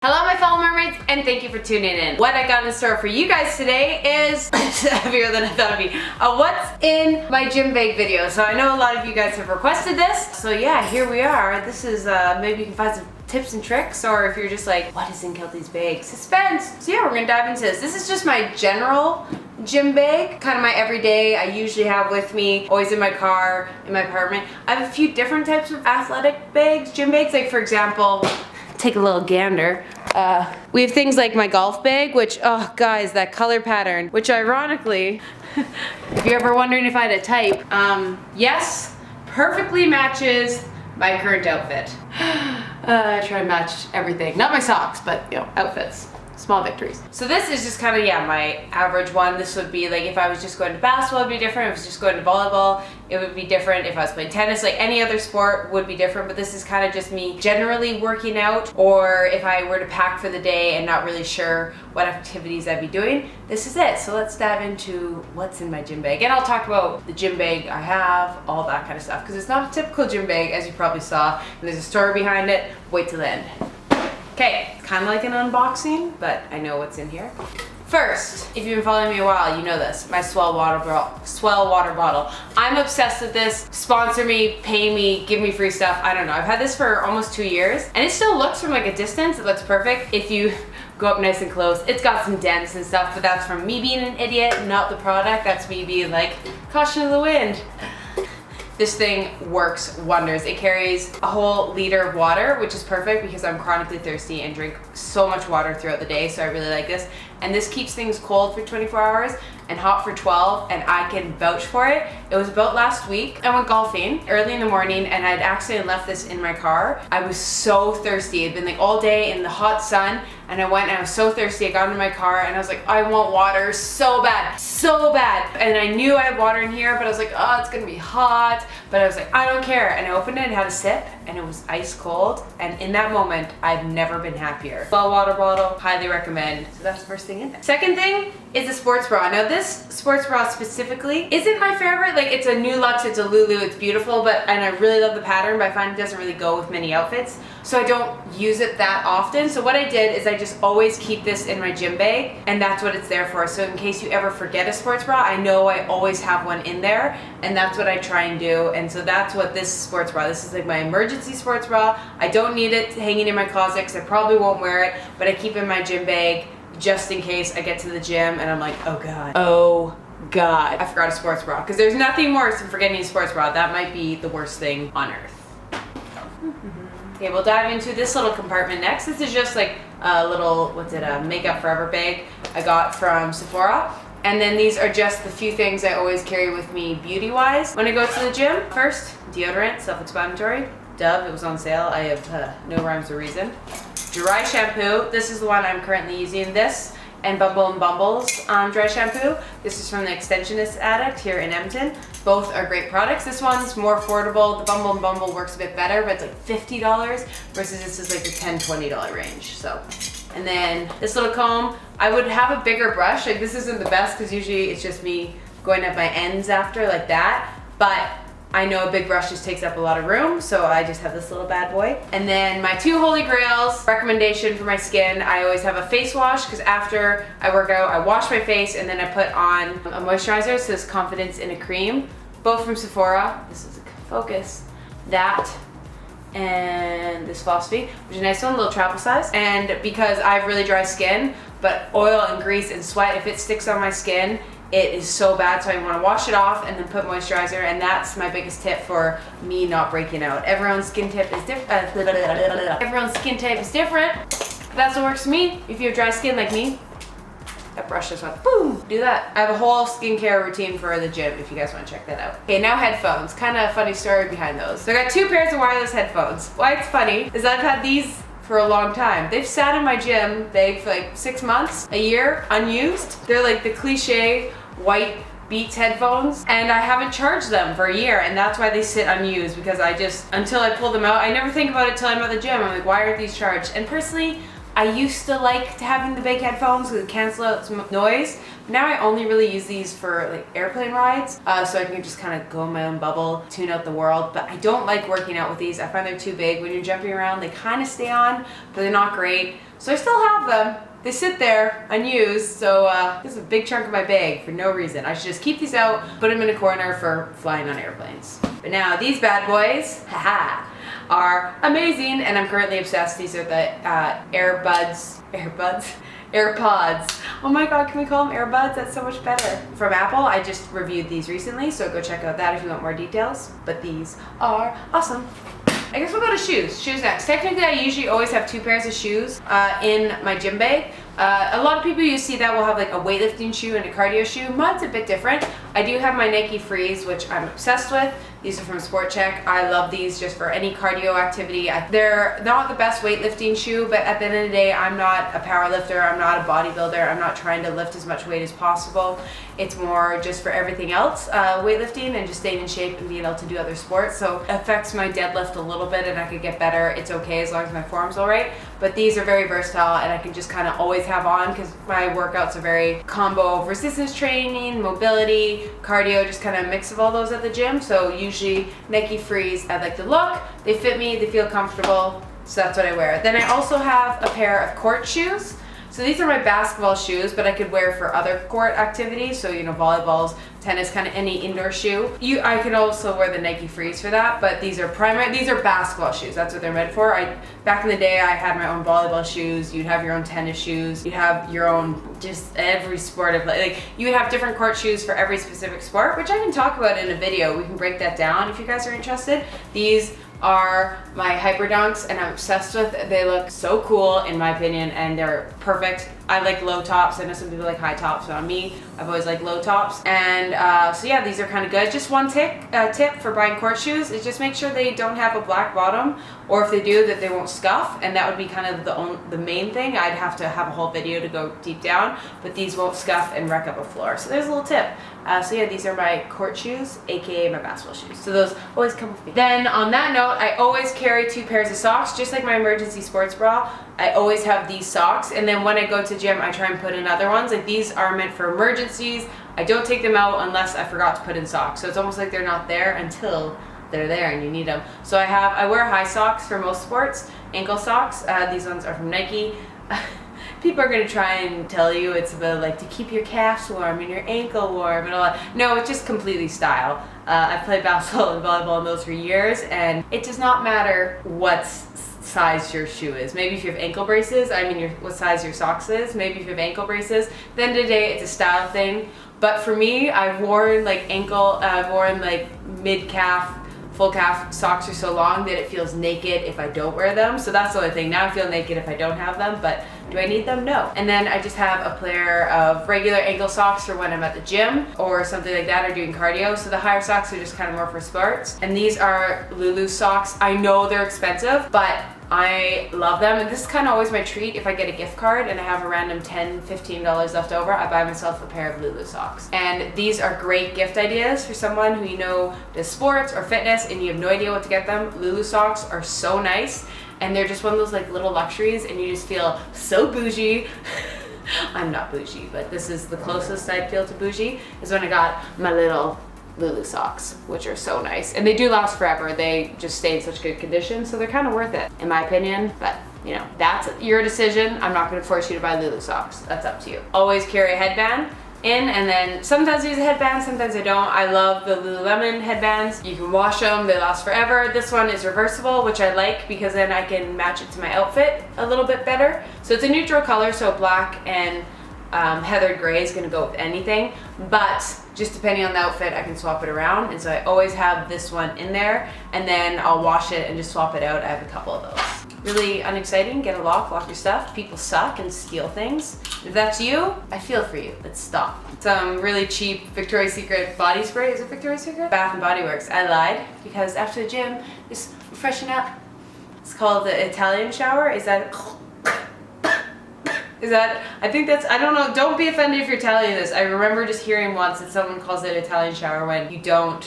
Hello my fellow mermaids, and thank you for tuning in. What I got in store for you guys today is heavier than I thought it'd be. What's in my gym bag video. So I know a lot of you guys have requested this. So yeah, here we are. This is, maybe you can find some tips and tricks, or if you're just like, what is in Keltie's bag? Suspense! So yeah, we're gonna dive into this. This is just my general gym bag, kind of my everyday. I usually have with me, always in my car, in my apartment. I have a few different types of athletic bags, gym bags. Like for example, take a little gander. We have things like my golf bag, which, oh guys, that color pattern, which ironically, if you're ever wondering if I had a type, yes, perfectly matches my current outfit. I try and match everything. Not my socks, but you know, outfits. Small victories. So this is just kind of, yeah, my average one. This would be like if I was just going to basketball, it'd be different. If I was just going to volleyball, it would be different. If I was playing tennis, like any other sport would be different, but this is kind of just me generally working out, or if I were to pack for the day and not really sure what activities I'd be doing, this is it. So let's dive into what's in my gym bag. And I'll talk about the gym bag I have, all that kind of stuff, because it's not a typical gym bag, as you probably saw. And there's a story behind it. Wait till the end. Okay, kind of like an unboxing, but I know what's in here. First, if you've been following me a while, you know this, my Swell water bottle. I'm obsessed with this. Sponsor me, pay me, give me free stuff. I don't know. I've had this for almost 2 years, and it still looks from like a distance, it looks perfect. If you go up nice and close, it's got some dents and stuff, but that's from me being an idiot, not the product. That's me being like, caution of the wind. This thing works wonders. It carries a whole liter of water, which is perfect because I'm chronically thirsty and drink so much water throughout the day, so I really like this. And this keeps things cold for 24 hours and hot for 12, and I can vouch for it. It was about last week. I went golfing early in the morning and I'd accidentally left this in my car. I was so thirsty. It'd been like all day in the hot sun, and I went and I was so thirsty. I got into my car and I was like, I want water so bad, so bad. And I knew I had water in here, but I was like, oh, it's gonna be hot. But I was like, I don't care. And I opened it and had a sip, and it was ice cold. And in that moment, I've never been happier. Well, water bottle, highly recommend. So that's the first thing in there. Second thing is a sports bra. Now this sports bra specifically isn't my favorite. Like it's a new Luxe, it's a Lulu, it's beautiful, and I really love the pattern, but I find it doesn't really go with many outfits. So I don't use it that often. So what I did is I just always keep this in my gym bag, and that's what it's there for. So in case you ever forget a sports bra, I know I always have one in there, and that's what I try and do. And so that's what this sports bra, this is like my emergency sports bra. I don't need it hanging in my closet because I probably won't wear it, but I keep it in my gym bag just in case I get to the gym and I'm like, oh God, I forgot a sports bra. Because there's nothing worse than forgetting a sports bra. That might be the worst thing on earth. Okay, we'll dive into this little compartment next. This is just like a little, a Makeup Forever bag I got from Sephora. And then these are just the few things I always carry with me beauty-wise when I go to the gym. First, deodorant, self-explanatory. Dove, it was on sale. I have no rhymes or reason. Dry shampoo. This is the one I'm currently using. This and Bumble & Bumble's dry shampoo. This is from the Extensionist Addict here in Edmonton. Both are great products. This one's more affordable. The Bumble & Bumble works a bit better, but it's like $50 versus this is like the $10, $20 range. So, and then this little comb. I would have a bigger brush. Like this isn't the best because usually it's just me going up my ends after like that. But I know a big brush just takes up a lot of room, so I just have this little bad boy. And then my two holy grails, recommendation for my skin, I always have a face wash because after I work out, I wash my face and then I put on a moisturizer, so it's Confidence in a Cream, both from Sephora. This is a focus. That and this philosophy, which is a nice one, a little travel size. And because I have really dry skin, but oil and grease and sweat, if it sticks on my skin, it is so bad, so I want to wash it off and then put moisturizer, and that's my biggest tip for me not breaking out. Everyone's skin type is different. Everyone's skin type is different. That's what works for me. If you have dry skin like me, that brush this one, boom, do that. I have a whole skincare routine for the gym if you guys want to check that out. Okay, now headphones. Kind of a funny story behind those. So I got 2 pairs of wireless headphones. Why it's funny is I've had these for a long time. They've sat in my gym bag for like 6 months, a year, unused. They're like the cliche white Beats headphones, and I haven't charged them for a year, and that's why they sit unused, because I just, until I pull them out, I never think about it till I'm at the gym. I'm like, why aren't these charged? And personally, I used to like having the big headphones because it cancel out some noise. Now I only really use these for like airplane rides, so I can just kind of go in my own bubble, tune out the world. But I don't like working out with these. I find they're too big. When you're jumping around, they kind of stay on, but they're not great. So I still have them. They sit there unused, so this is a big chunk of my bag for no reason. I should just keep these out, put them in a corner for flying on airplanes. But now these bad boys, haha, are amazing, and I'm currently obsessed. These are the AirPods. Oh my god, can we call them AirBuds? That's so much better. From Apple, I just reviewed these recently, so go check out that if you want more details. But these are awesome. I guess we'll go to shoes. Shoes next. Technically, I usually always have 2 pairs of shoes in my gym bag. A lot of people you see that will have like a weightlifting shoe and a cardio shoe. Mine's a bit different. I do have my Nike Frees, which I'm obsessed with. These are from Sport Check. I love these just for any cardio activity. They're not the best weightlifting shoe, but at the end of the day, I'm not a power lifter. I'm not a bodybuilder. I'm not trying to lift as much weight as possible. It's more just for everything else, weightlifting and just staying in shape and being able to do other sports. So it affects my deadlift a little bit and I could get better. It's okay as long as my form's all right. But these are very versatile and I can just kind of always have on because my workouts are very combo of resistance training, mobility, cardio, just kind of a mix of all those at the gym. So usually Nike Frees, I like the look, they fit me, they feel comfortable, so that's what I wear. Then I also have a pair of court shoes. So these are my basketball shoes, but I could wear for other court activities. So, you know, volleyballs, tennis, kind of any indoor shoe. I could also wear the Nike Frees for that, but these are basketball shoes. That's what they're meant for. Back in the day, I had my own volleyball shoes. You'd have your own tennis shoes. You'd have your own, just every sport of like, you would have different court shoes for every specific sport, which I can talk about in a video. We can break that down if you guys are interested. These are my Hyper Dunks and I'm obsessed with. They look so cool in my opinion and they're perfect. I like low tops. I know some people like high tops, but on me, I've always liked low tops. And so yeah, these are kind of good. Just one tip for buying court shoes is just make sure they don't have a black bottom, or if they do, that they won't scuff. And that would be kind of the main thing. I'd have to have a whole video to go deep down, but these won't scuff and wreck up a floor. So there's a little tip. So yeah, these are my court shoes, aka my basketball shoes. So those always come with me. Then on that note, I always carry 2 pairs of socks, just like my emergency sports bra. I always have these socks, and then when I go to gym, I try and put in other ones. Like these are meant for emergencies. I don't take them out unless I forgot to put in socks. So it's almost like they're not there until they're there and you need them. So I wear high socks for most sports, ankle socks. These ones are from Nike. People are going to try and tell you it's about like to keep your calves warm and your ankle warm and all that. No, it's just completely style. I've played basketball and volleyball in those for years, and it does not matter what size your shoe is. Maybe if you have ankle braces, what size your socks is. Maybe if you have ankle braces. At the end of the day, it's a style thing. But for me, I've worn like mid-calf, full calf socks are so long that it feels naked if I don't wear them. So that's the only thing. Now I feel naked if I don't have them, but do I need them? No. And then I just have a pair of regular ankle socks for when I'm at the gym or something like that, or doing cardio. So the higher socks are just kind of more for sports. And these are Lulu socks. I know they're expensive, but I love them, and this is kind of always my treat. If I get a gift card and I have a random $10, $15 left over, I buy myself a pair of Lulu socks. And these are great gift ideas for someone who you know does sports or fitness and you have no idea what to get them. Lulu socks are so nice, and they're just one of those like little luxuries, and you just feel so bougie. I'm not bougie, but this is the closest I'd feel to bougie, is when I got my little Lulu socks, which are so nice, and they do last forever. They just stay in such good condition, so they're kind of worth it in my opinion. But you know, that's your decision. I'm not going to force you to buy Lulu socks. That's up to you. Always carry a headband in, and then sometimes I use a headband, sometimes I don't. I love the Lululemon headbands. You can wash them, they last forever. This one is reversible, which I like because then I can match it to my outfit a little bit better. So it's a neutral color, so black and heathered gray is going to go with anything, but just depending on the outfit I can swap it around. And so I always have this one in there, and then I'll wash it and just swap it out. I have a couple of those. Really unexciting. Get a lock your stuff. People suck and steal things. If that's you, I feel for you. Let's stop. Some really cheap Victoria's Secret body spray. Is it Victoria's Secret? Bath and Body Works. I lied because after the gym, just freshen up. It's called the Italian shower. I think that's, I don't know, don't be offended if you're telling this. I remember just hearing once that someone calls it Italian shower when you don't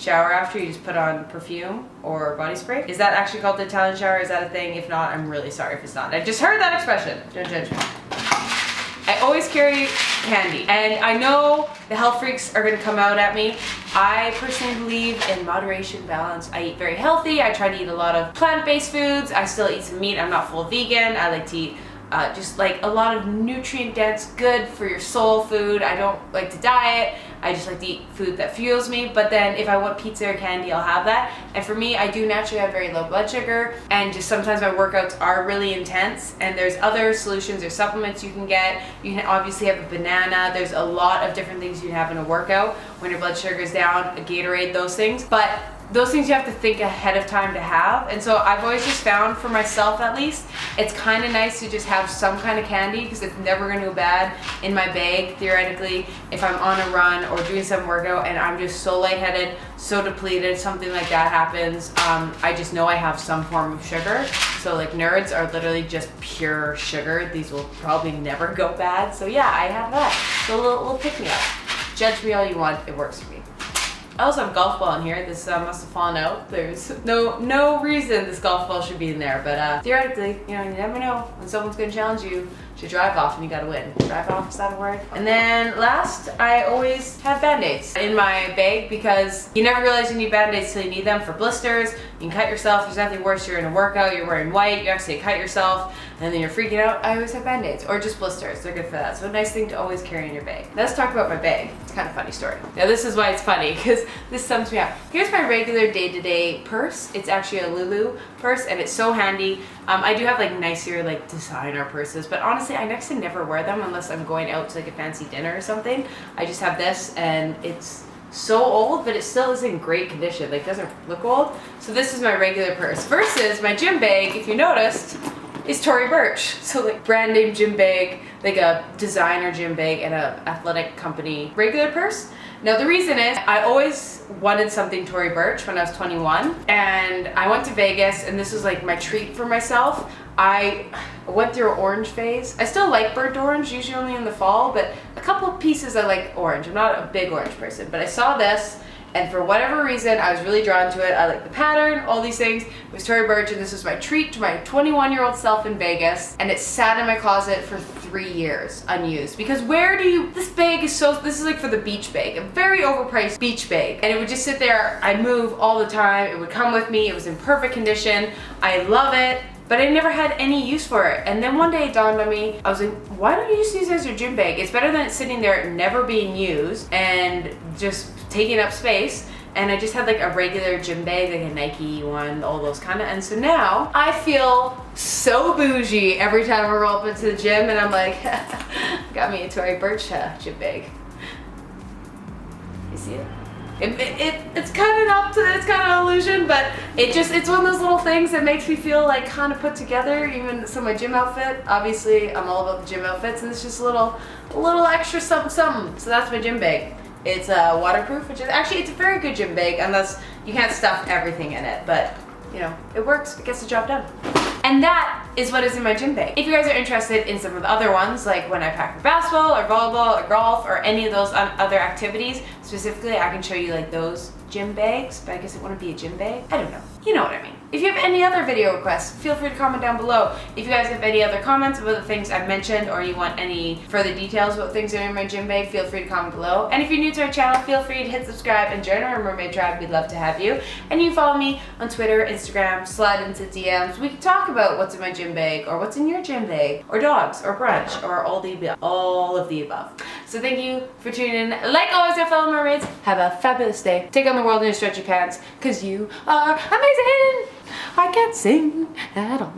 shower after, you just put on perfume or body spray. Is that actually called the Italian shower? Is that a thing? If not, I'm really sorry if it's not. I just heard that expression. Don't judge me. I always carry candy, and I know the health freaks are gonna come out at me. I personally believe in moderation, balance. I eat very healthy. I try to eat a lot of plant-based foods. I still eat some meat. I'm not full vegan. I like to eat just like a lot of nutrient dense, good for your soul food. I don't like to diet. I just like to eat food that fuels me. But then if I want pizza or candy, I'll have that. And for me, I do naturally have very low blood sugar, and just sometimes my workouts are really intense, and there's other solutions or supplements you can get. You can obviously have a banana. There's a lot of different things you can have in a workout when your blood sugar is down, a Gatorade, those things. But those things you have to think ahead of time to have. And so I've always just found, for myself at least, it's kind of nice to just have some kind of candy, because it's never going to go bad in my bag, theoretically, if I'm on a run or doing some workout and I'm just so lightheaded, so depleted, something like that happens. I just know I have some form of sugar. So like nerds are literally just pure sugar. These will probably never go bad. So yeah, I have that. So a little pick me up. Judge me all you want, it works for me. I also have a golf ball in here. This must have fallen out. There's no reason this golf ball should be in there, but theoretically, you know, you never know when someone's gonna challenge you to drive off and you gotta win. Drive off, is that a word? And then last, I always have Band-Aids in my bag, because you never realize you need Band-Aids till you need them for blisters. You can cut yourself. There's nothing worse. You're in a workout, you're wearing white, you actually cut yourself, and then you're freaking out. I always have Band-Aids, or just blisters. They're good for that. So a nice thing to always carry in your bag. Let's talk about my bag. It's kind of a funny story. Now this is why it's funny, because this sums me up. Here's my regular day-to-day purse. It's actually a Lulu purse, and it's so handy. I do have like nicer like designer purses, but honestly I next to never wear them unless I'm going out to like a fancy dinner or something. I just have this, and it's so old, but it still is in great condition. Like, doesn't look old. So this is my regular purse versus my gym bag, if you noticed, is Tory Burch. So like brand name gym bag, like a designer gym bag, and a athletic company regular purse. Now the reason is I always wanted something Tory Burch when I was 21, and I went to Vegas, and this was like my treat for myself. I went through an orange phase. I still like burnt orange, usually only in the fall, but a couple of pieces I like orange. I'm not a big orange person, but I saw this, and for whatever reason, I was really drawn to it. I like the pattern, all these things. It was Tory Burch, and this was my treat to my 21-year-old self in Vegas, and it sat in my closet for 3 years unused. Because where do you, this bag is so, this is like for the beach bag, a very overpriced beach bag, and it would just sit there. I'd move all the time. It would come with me. It was in perfect condition. I love it, but I never had any use for it. And then one day it dawned on me, I was like, why don't you just use it as your gym bag? It's better than it sitting there never being used and just taking up space. And I just had like a regular gym bag, like a Nike one, all those kind of. And so now I feel so bougie every time I roll up into the gym, and I'm like, got me a Tory Burch gym bag. You see it? It's kind of up to, it's kind of illusion, but it's one of those little things that makes me feel like kind of put together. Even so, my gym outfit, obviously I'm all about the gym outfits, and it's just a little extra something. So that's my gym bag. It's waterproof, which is actually, it's a very good gym bag, unless you can't stuff everything in it, but you know, it works, it gets the job done. And that is what is in my gym bag. If you guys are interested in some of the other ones, like when I pack for basketball or volleyball or golf or any of those other activities, specifically, I can show you like those gym bags, but I guess it wouldn't be a gym bag. I don't know. You know what I mean. If you have any other video requests, feel free to comment down below. If you guys have any other comments about the things I've mentioned, or you want any further details about things that are in my gym bag, feel free to comment below. And if you're new to our channel, feel free to hit subscribe and join our mermaid tribe. We'd love to have you. And you can follow me on Twitter, Instagram, slide into DMs. We can talk about what's in my gym bag, or what's in your gym bag, or dogs, or brunch, or all of the above. So thank you for tuning in. Like always, our fellow mermaids, have a fabulous day. Take on the world in your stretchy pants, because you are amazing. I can't sing at all.